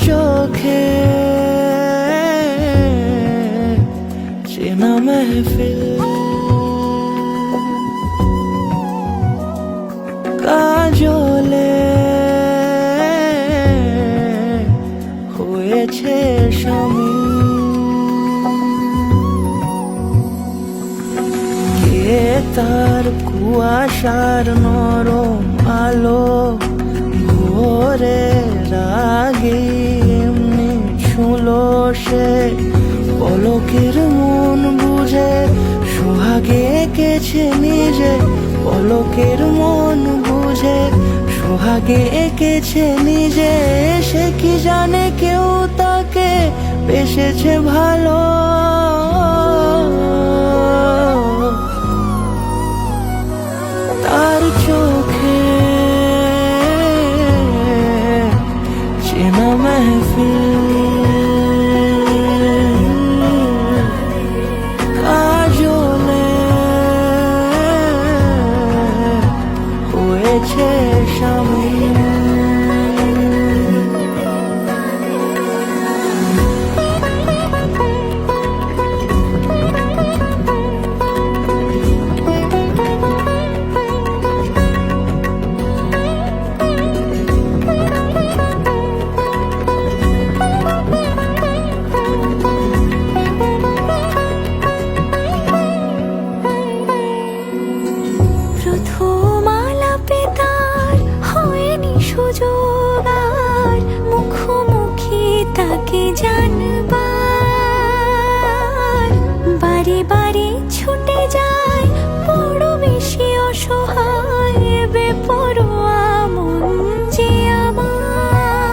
চোখে চেনা মেহফিল, কাজলে হয়েছে শামিল। কে তার কুয়াশার নরম আলো ভোরের আগে এমনি ছুঁলো সে, পলকের মন বুঝে সোহাগে এঁকেছে নিজে, পলকের মন বুঝে সোহাগে এঁকেছে নিজে। সে কি জানে কেউ তাকে বেসেছে ভালো, তার চোখে চেনা মেহফিল, কাজলে হয়েছে শামিল। প্রথম আলাপে তার হয়নি সুযোগ আর মুখোমুখি তাকে জানবার, বারে বারে ছুটে যায় বড় বেশি অসহায় বেপরোয়া মন যে আমার।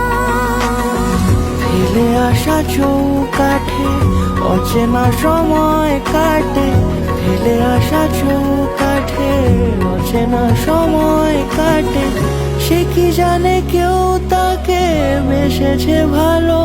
ফেলে আসা চৌকাঠে অচেনা সময় কাটে, ফেলে আসা চৌকাঠে অচেনা সময় কাটে। সে কি জানে কেউ তাকে বেসেছে ভালো,